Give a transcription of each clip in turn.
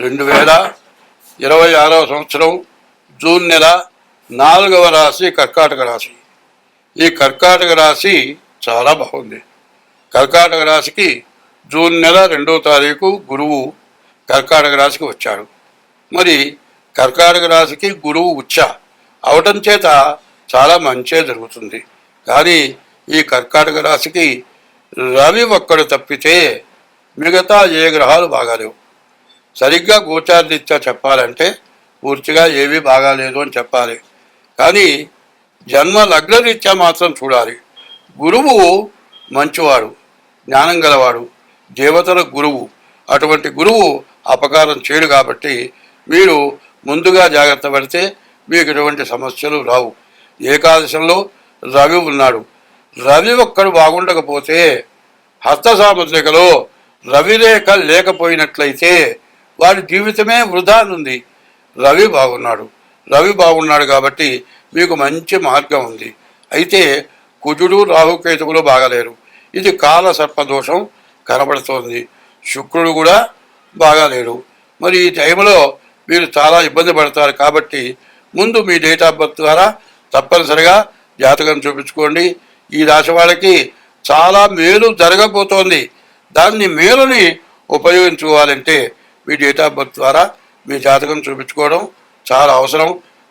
2026వ సంవత్సరం జూన్ నెల 4వ రాశి కర్కాటక రాశి. ఈ కర్కాటక రాశి చాలా బాగుంది. కర్కాటక రాశికి జూన్ నెల 2వ తారీఖు గురువు కర్కాటక రాశికి వచ్చాడు. మరి కర్కాటక రాశికి గురువు ఉచ్చ అవటం చేత చాలా మంచే జరుగుతుంది. కానీ ఈ కర్కాటక రాశికి రవి ఒక్కడు తప్పితే మిగతా ఏ గ్రహాలు బాగాలేవు. సరిగ్గా గోచారరీత్యా చెప్పాలంటే పూర్తిగా ఏమీ బాగాలేదు అని చెప్పాలి. కానీ జన్మ లగ్న రీత్యా మాత్రం చూడాలి. గురువు మంచివాడు, జ్ఞానం గలవాడు, దేవతల గురువు. అటువంటి గురువు అపకారం చేయడు. కాబట్టి మీరు ముందుగా జాగ్రత్త పడితే మీకు ఎటువంటి సమస్యలు రావు. ఏకాదశంలో రవి ఉన్నాడు. రవి ఒక్కడు బాగుండకపోతే హస్త సాముద్రికలో రవిరేఖ లేకపోయినట్లయితే వాడి జీవితమే వృధా ఉంది. రవి బాగున్నాడు కాబట్టి మీకు మంచి మార్గం ఉంది. అయితే కుజుడు రాహుకేతువులు బాగాలేరు. ఇది కాల సర్పదోషం కనబడుతోంది. శుక్రుడు కూడా బాగాలేడు. మరి ఈ టైంలో మీరు చాలా ఇబ్బంది పడతారు. కాబట్టి ముందు మీ డేట్ ఆఫ్ బర్త్ ద్వారా తప్పనిసరిగా జాతకం చూపించుకోండి. ఈ రాశి వాళ్ళకి చాలా మేలు జరగబోతోంది. దాన్ని మేలుని ఉపయోగించుకోవాలంటే మీ డేట్ ఆఫ్ బర్త్ ద్వారా మీ జాతకం చూపించుకోవడం చాలా అవసరం.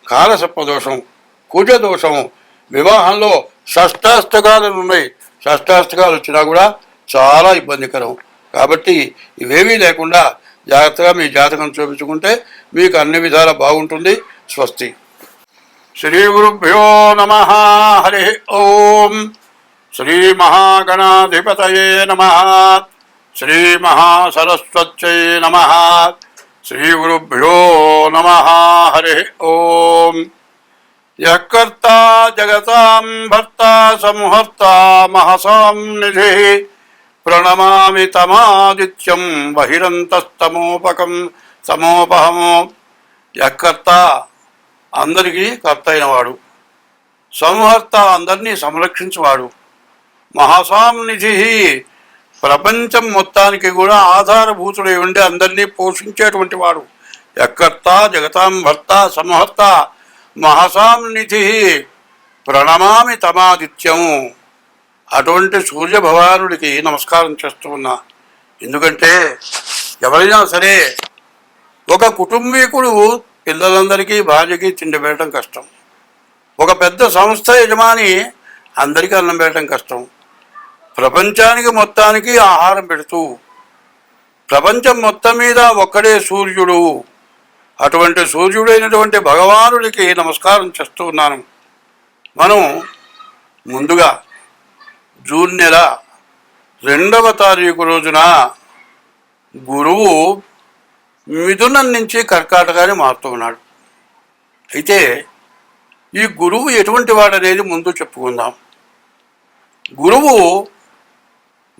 కాలసర్పదోషం, కుజదోషం, వివాహంలో షష్టాష్టకాలు ఉన్నాయి. షష్టాష్టకాలు వచ్చినా కూడా చాలా ఇబ్బందికరం. కాబట్టి ఇవేమీ లేకుండా జాగ్రత్తగా మీ జాతకం చూపించుకుంటే మీకు అన్ని విధాలా బాగుంటుంది. స్వస్తి. శ్రీ గురుభ్యో నమః. హరి ఓం. శ్రీ మహాగణాధిపతయే నమః. శ్రీ మహాసరస్వత్యై నమః. శ్రీ గురుభ్యో నమః. హరి ఓం. యః కర్తా జగతాం భర్తా సంహర్తా మహసాం నిధిః ప్రణమామి తమాదిత్యం బహిరంతస్తమోపహమో. యః కర్త అందరికీ కర్త అయినవాడు, సంహర్త అందరినీ సంరక్షించేవాడు, మహాసాం నిధి ప్రపంచం మొత్తానికి కూడా ఆధారభూతుడై ఉండి అందరినీ పోషించేటువంటి వాడు. యః కర్త జగతాం భర్త సంహర్త మహాసాం నిధి ప్రణమామి తమాదిత్యం. అటువంటి సూర్య భగవానుడికి నమస్కారం చేస్తూ ఉన్నా. ఎందుకంటే ఎవరైనా సరే ఒక కుటుంబీకుడు పిల్లలందరికీ భార్యకి తిండి పెట్టడం కష్టం. ఒక పెద్ద సంస్థ యజమాని అందరికీ అన్నం పెట్టడం కష్టం. ప్రపంచానికి మొత్తానికి ఆహారం పెడుతూ ప్రపంచం మొత్తం మీద ఒక్కడే సూర్యుడు. అటువంటి సూర్యుడైనటువంటి భగవానుడికి నమస్కారం చేస్తూ ఉన్నాను. మనం ముందుగా జూన్ నెల 2వ తారీఖు రోజున గురువు మిథునం నుంచి కర్కాటకాన్ని మారుతూ ఉన్నాడు. అయితే ఈ గురువు ఎటువంటి వాడనేది ముందు చెప్పుకుందాం. గురువు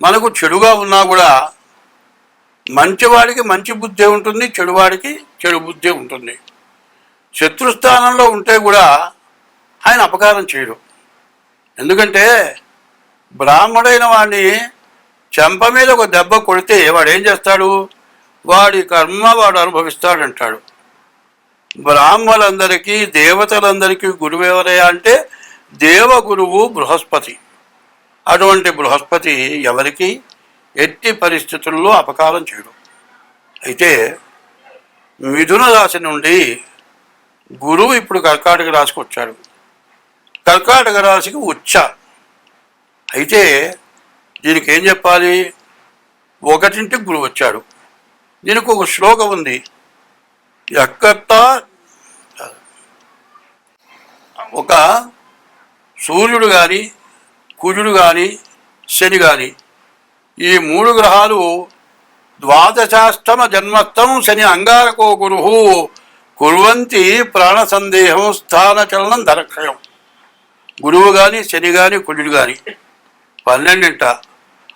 మనకు చెడుగా ఉన్నా కూడా మంచివాడికి మంచి బుద్ధి ఉంటుంది, చెడువాడికి చెడు బుద్ధి ఉంటుంది. శత్రుస్థానంలో ఉంటే కూడా ఆయన అపకారం చేయడు. ఎందుకంటే బ్రాహ్మడైన వాడిని చెంప మీద ఒక దెబ్బ కొడితే వాడు ఏం చేస్తాడు? వాడి కర్మ వాడు అనుభవిస్తాడంటాడు. బ్రాహ్మణులందరికీ దేవతలందరికీ గురువు ఎవరయ్యా అంటే దేవగురువు బృహస్పతి. అటువంటి బృహస్పతి ఎవరికి ఎట్టి పరిస్థితుల్లో అపకారం చేయడు. అయితే మిథున రాశి నుండి గురువు ఇప్పుడు కర్కాటక రాశికి వచ్చాడు. కర్కాటక రాశికి ఉచ్చ. అయితే దీనికి ఏం చెప్పాలి? 1ంటికి గురువు వచ్చాడు. దీనికి ఒక శ్లోకం ఉంది. యఃకర్త ఒక సూర్యుడు కానీ కుజుడు కానీ శని కానీ ఈ 3 గ్రహాలు ద్వాదశాష్టమ జన్మస్థం శని అంగారకో గురు కుర్వంతి ప్రాణ సందేహం స్థాన చలనం ధరక్షయం. గురువు కానీ శని కానీ కుజుడు కానీ 12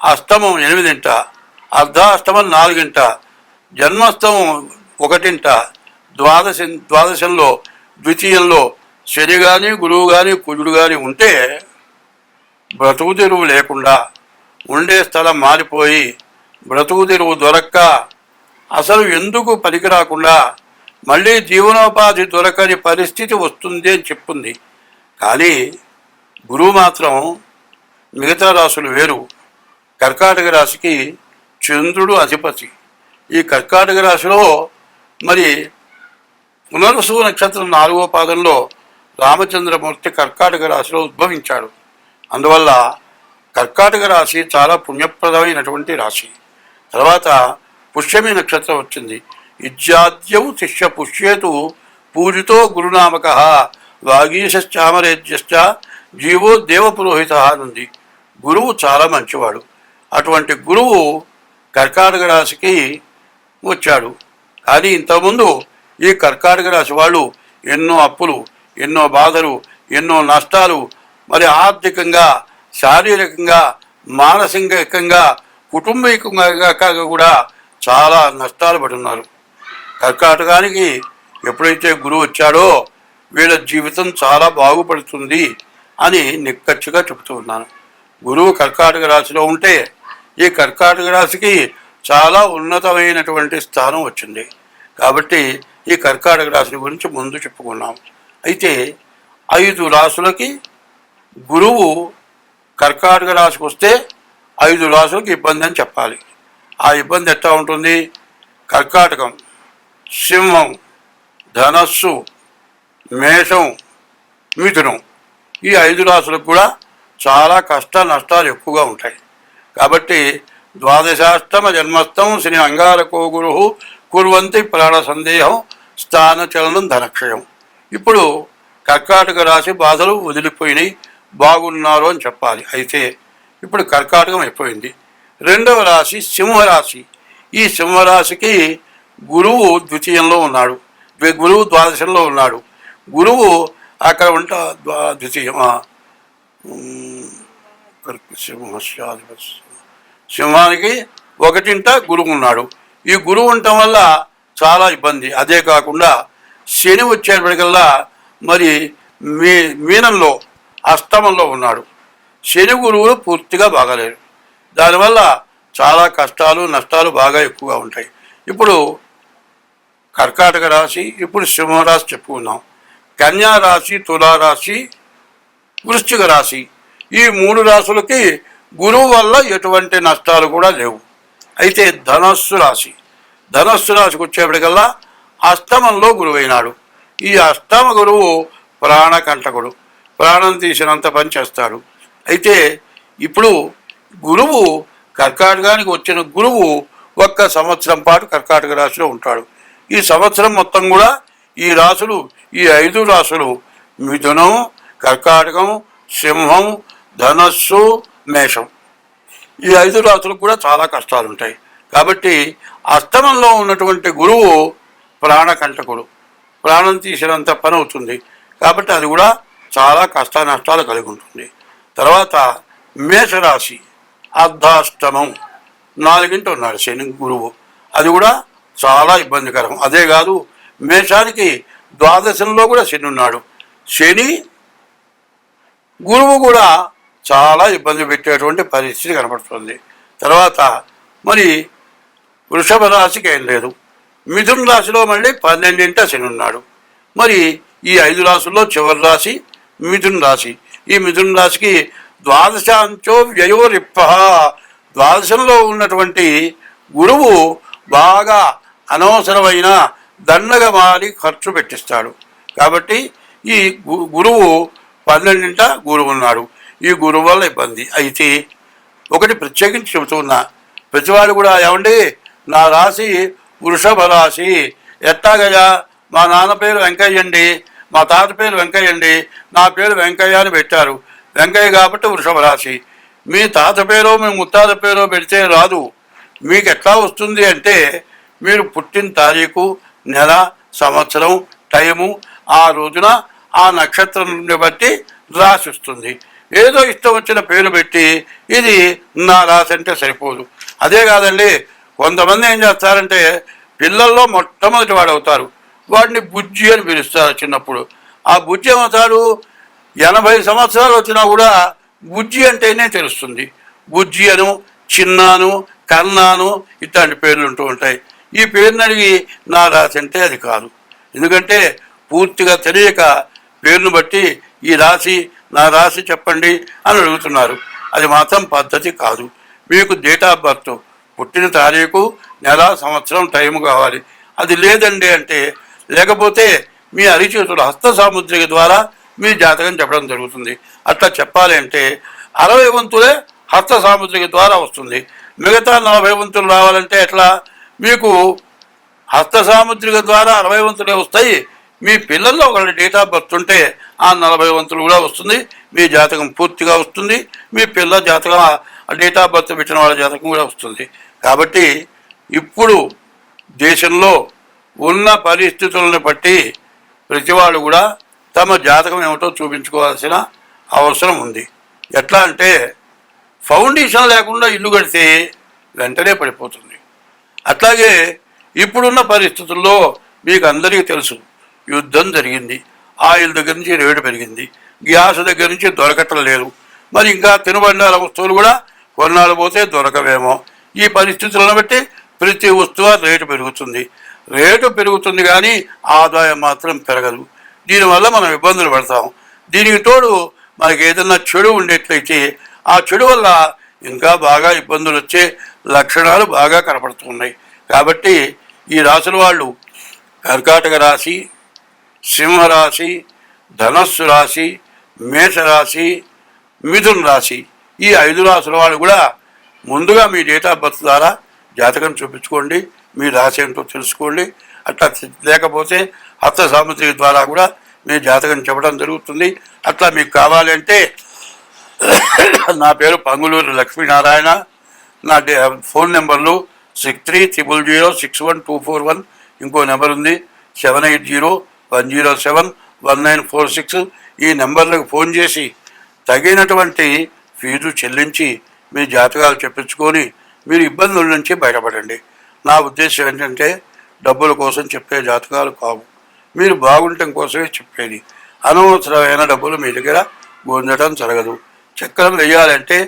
అష్టమం 8 అర్ధాష్టమం 4 జన్మస్థం 1 ద్వాదశంలో ద్వితీయంలో శని కానీ గురువు కానీ కుజుడు కానీ ఉంటే బ్రతుకు తెరువు లేకుండా ఉండే స్థలం మారిపోయి బ్రతుకు తెరువు దొరక్క అసలు ఎందుకు పనికి రాకుండా మళ్ళీ జీవనోపాధి దొరకని పరిస్థితి వస్తుంది అని చెప్పింది. కానీ గురువు మాత్రం మిగతా రాశులు వేరు. కర్కాటక రాశికి చంద్రుడు అధిపతి. ఈ కర్కాటక రాశిలో మరి పునర్వసు నక్షత్రం 4వ పాదంలో రామచంద్రమూర్తి కర్కాటక రాశిలో ఉద్భవించాడు. అందువల్ల కర్కాటక రాశి చాలా పుణ్యప్రదమైనటువంటి రాశి. తర్వాత పుష్యమి నక్షత్రం వచ్చింది. ఇజ్యాద్యౌ శిష్య పుష్యేతు పూజితో గురునామక వాగీశ్చామరేజ్యశ్చ జీవో దేవపురోహిత అనుంది. గురువు చాలా మంచివాడు. అటువంటి గురువు కర్కాటక రాశికి వచ్చాడు. కానీ ఇంతకుముందు ఈ కర్కాటక రాశి వాళ్ళు ఎన్నో అప్పులు, ఎన్నో బాధలు, ఎన్నో నష్టాలు, మరి ఆర్థికంగా, శారీరకంగా, మానసికంగా, కుటుంబికంగా కూడా చాలా నష్టాలు పడున్నారు. కర్కాటకానికి ఎప్పుడైతే గురువు వచ్చాడో వీళ్ళ జీవితం చాలా బాగుపడుతుంది అని నిక్కచ్చిగా చెబుతూ ఉన్నాను. గురువు కర్కాటక రాశిలో ఉంటే ఈ కర్కాటక రాశికి చాలా ఉన్నతమైనటువంటి స్థానం వచ్చింది. కాబట్టి ఈ కర్కాటక రాశి గురించి ముందు చెప్పుకున్నాం. అయితే 5 రాశులకి గురువు కర్కాటక రాశికి వస్తే 5 రాశులకు ఇబ్బంది అని చెప్పాలి. ఆ ఇబ్బంది ఎట్లా ఉంటుంది? కర్కాటకం, సింహం, ధనస్సు, మేషం, మిథునం, ఈ 5 రాశులకు కూడా చాలా కష్ట నష్టాలు ఎక్కువగా ఉంటాయి. కాబట్టి ద్వాదశాష్టమ జన్మస్థం శని అంగారకో గురు కుర్వంతి ప్రాణ సందేహం స్థానచలనం ధనక్షయం. ఇప్పుడు కర్కాటక రాశి బాధలు వదిలిపోయినాయి, బాగున్నారు అని చెప్పాలి. అయితే ఇప్పుడు కర్కాటకం అయిపోయింది. 2వ రాశి సింహరాశి. ఈ సింహరాశికి గురువు ద్వితీయంలో ఉన్నాడు, గురువు ద్వాదశంలో ఉన్నాడు. గురువు అక్కడ ఉంటా ద్వితీయం సింహానికి 1ంట గురువు ఉన్నాడు. ఈ గురువు ఉండటం వల్ల చాలా ఇబ్బంది. అదే కాకుండా శని వచ్చేప్పటికల్లా మరి మీనంలో అష్టమంలో ఉన్నాడు. శని గురువులు పూర్తిగా బాగాలేరు. దానివల్ల చాలా కష్టాలు నష్టాలు బాగా ఎక్కువగా ఉంటాయి. ఇప్పుడు కర్కాటక రాశి, ఇప్పుడు సింహరాశి చెప్పుకున్నాం. కన్యా రాశి, తులారాశి, వృశ్చిక రాశి, ఈ 3 రాశులకి గురువు వల్ల ఎటువంటి నష్టాలు కూడా లేవు. అయితే ధనస్సు రాశికి వచ్చేప్పటికల్లా అష్టమంలో గురువు అయినాడు. ఈ అష్టమ గురువు ప్రాణకంటకుడు, ప్రాణం తీసినంత పని చేస్తాడు. అయితే ఇప్పుడు గురువు కర్కాటకానికి వచ్చిన గురువు 1 సంవత్సరం పాటు కర్కాటక రాశిలో ఉంటాడు. ఈ సంవత్సరం మొత్తం కూడా ఈ రాశులు, ఈ 5 రాశులు మిథునం, కర్కాటకం, సింహం, ధనస్సు, మేషం, ఈ 5 రాశులకు కూడా చాలా కష్టాలు ఉంటాయి. కాబట్టి అష్టమంలో ఉన్నటువంటి గురువు ప్రాణకంటకుడు, ప్రాణం తీసినంత పని అవుతుంది. కాబట్టి అది కూడా చాలా కష్ట నష్టాలు కలిగి ఉంటుంది. తర్వాత మేషరాశి అర్ధాష్టమం, 4ంట ఉన్నాడు శని గురువు. అది కూడా చాలా ఇబ్బందికరం. అదే కాదు, మేషానికి ద్వాదశంలో కూడా శని ఉన్నాడు. శని గురువు కూడా చాలా ఇబ్బంది పెట్టేటువంటి పరిస్థితి కనపడుతుంది. తర్వాత మరి వృషభ రాశికి ఏం లేదు. మిథున రాశిలో మళ్ళీ 12ంట శని ఉన్నాడు. మరి ఈ 5 రాశుల్లో చివరి రాశి మిథున రాశి. ఈ మిథున రాశికి ద్వాదశాంచో వ్యయోరిప్ప, ద్వాదశంలో ఉన్నటువంటి గురువు బాగా అనవసరమైన దండగా మారి ఖర్చు పెట్టిస్తాడు. కాబట్టి ఈ గురువు 12ంట గురువు ఉన్నాడు. ఈ గురువు వల్ల ఇబ్బంది. అయితే ఒకటి ప్రత్యేకించి చెబుతున్నా, ప్రతివాడు కూడా ఏమండి నా రాశి వృషభ రాశి, ఎట్టాగయ్యా మా నాన్న పేరు వెంకయ్య అండి, మా తాత పేరు వెంకయ్య అండి, నా పేరు వెంకయ్య అని పెట్టారు. వెంకయ్య కాబట్టి వృషభ రాశి. మీ తాత పేరో మీ ముత్తాత పేరో పెడితే రాదు. మీకు ఎట్లా వస్తుంది అంటే మీరు పుట్టిన తారీఖు, నెల, సంవత్సరం, టైము, ఆ రోజున ఆ నక్షత్రం బట్టి రాసి వస్తుంది. ఏదో ఇష్టం వచ్చిన పేరు పెట్టి ఇది నా రాశి అంటే సరిపోదు. అదే కాదండి, కొంతమంది ఏం చేస్తారంటే పిల్లల్లో మొట్టమొదటి వాడు అవుతారు, వాడిని బుజ్జి అని పిలుస్తారు చిన్నప్పుడు. ఆ బుజ్జి ఏమవుతాడు, 80 సంవత్సరాలు వచ్చినా కూడా బుజ్జి అంటేనే తెలుస్తుంది. బుజ్జి అను, చిన్నాను, కన్నాను ఇట్లాంటి పేర్లు ఉంటూ ఉంటాయి. ఈ పేరుని అడిగి నా రాశి అంటే అది కాదు. ఎందుకంటే పూర్తిగా తెలియక పేరును బట్టి ఈ రాశి నా రాశి చెప్పండి అని అడుగుతున్నారు. అది మాత్రం పద్ధతి కాదు. మీకు డేట్ ఆఫ్ బర్త్, పుట్టిన తారీఖు, నెల, సంవత్సరం, టైం కావాలి. అది లేదండి అంటే, లేకపోతే మీ అరిచేతుల హస్త సాముద్రిక ద్వారా మీ జాతకం చెప్పడం జరుగుతుంది. అట్లా చెప్పాలి అంటే 60 వంతులే హస్త సాముద్రిక ద్వారా వస్తుంది. మిగతా 40 వంతులు రావాలంటే ఎట్లా? మీకు హస్త సాముద్రిక ద్వారా 60 వంతులే వస్తాయి. మీ పిల్లల్లో ఒకళ్ళ డేట్ ఆఫ్ బర్త్ ఉంటే ఆ 40 వంతులు కూడా వస్తుంది. మీ జాతకం పూర్తిగా వస్తుంది. మీ పిల్ల జాతకం, డేట్ ఆఫ్ బర్త్ పెట్టిన వాళ్ళ జాతకం కూడా వస్తుంది. కాబట్టి ఇప్పుడు దేశంలో ఉన్న పరిస్థితులను బట్టి ప్రతి వాళ్ళు కూడా తమ జాతకం ఏమిటో చూపించుకోవాల్సిన అవసరం ఉంది. ఎట్లా అంటే ఫౌండేషన్ లేకుండా ఇల్లు కడితే వెంటనే పడిపోతుంది. అట్లాగే ఇప్పుడున్న పరిస్థితుల్లో మీకు అందరికీ తెలుసు, యుద్ధం జరిగింది, ఆయిల్ దగ్గర నుంచి రేటు పెరిగింది, గ్యాస్ దగ్గర నుంచి దొరకటం లేదు. మరి ఇంకా తినుబండాల వస్తువులు కూడా కొన్నాళ్ళు పోతే దొరకవేమో. ఈ పరిస్థితులను బట్టి ప్రతి వస్తువు రేటు పెరుగుతుంది. రేటు పెరుగుతుంది కానీ ఆదాయం మాత్రం పెరగదు. దీనివల్ల మనం ఇబ్బందులు పడతాం. దీనికి తోడు మనకి ఏదైనా చెడు ఉండేట్లయితే ఆ చెడు వల్ల ఇంకా బాగా ఇబ్బందులు వచ్చే లక్షణాలు బాగా కనపడుతున్నాయి. కాబట్టి ఈ రాశుల వాళ్ళు కర్కాటక రాశి, సింహరాశి, ధనస్సు రాశి, మేషరాశి, మిథున రాశి, ఈ 5 రాశుల వాళ్ళు కూడా ముందుగా మీ డేట్ ఆఫ్ బర్త్ ద్వారా జాతకం చూపించుకోండి. మీ రాశి ఏంటో తెలుసుకోండి. అట్లా లేకపోతే హస్త సాముద్రిక ద్వారా కూడా మీ జాతకం చెప్పడం జరుగుతుంది. అట్లా మీకు కావాలంటే నా పేరు పంగులూరు లక్ష్మీనారాయణ. నా ఫోన్ నెంబర్లు 6300061241. ఇంకో నెంబర్ ఉంది 7801071946. ఈ నెంబర్లకు ఫోన్ చేసి తగినటువంటి ఫీజు చెల్లించి మీ జాతకాలు చెప్పించుకొని మీరు ఇబ్బందుల నుంచి బయటపడండి. నా ఉద్దేశం ఏంటంటే డబ్బుల కోసం చెప్పే జాతకాలు కావు, మీరు బాగుండటం కోసమే చెప్పేది. అనవసరమైన డబ్బులు మీ దగ్గర పొందడం జరగదు. చక్రం వేయాలంటే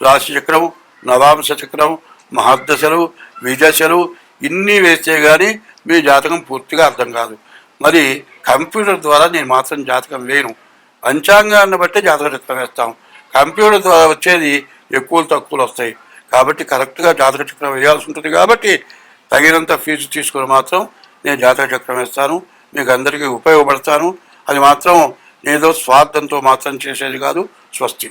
రాశి చక్రం, నవాంశ చక్రం, మహర్దశలు, విదశలు ఇన్ని వేస్తే కానీ మీ జాతకం పూర్తిగా అర్థం కాదు. మరి కంప్యూటర్ ద్వారా నేను మాత్రం జాతకం వేయను. పంచాంగాన్ని బట్టి జాతక చక్రం వేస్తాం. కంప్యూటర్ ద్వారా వచ్చేది ఎక్కువలు తక్కువలు వస్తాయి. కాబట్టి కరెక్ట్గా జాతక చక్రం వేయాల్సి ఉంటుంది. కాబట్టి తగినంత ఫీజు తీసుకుని మాత్రం నేను జాతక చక్రం వేస్తాను. మీకు అందరికీ ఉపయోగపడతాను. అది మాత్రం ఏదో స్వార్థంతో మాత్రం చేసేది కాదు. స్వస్తి.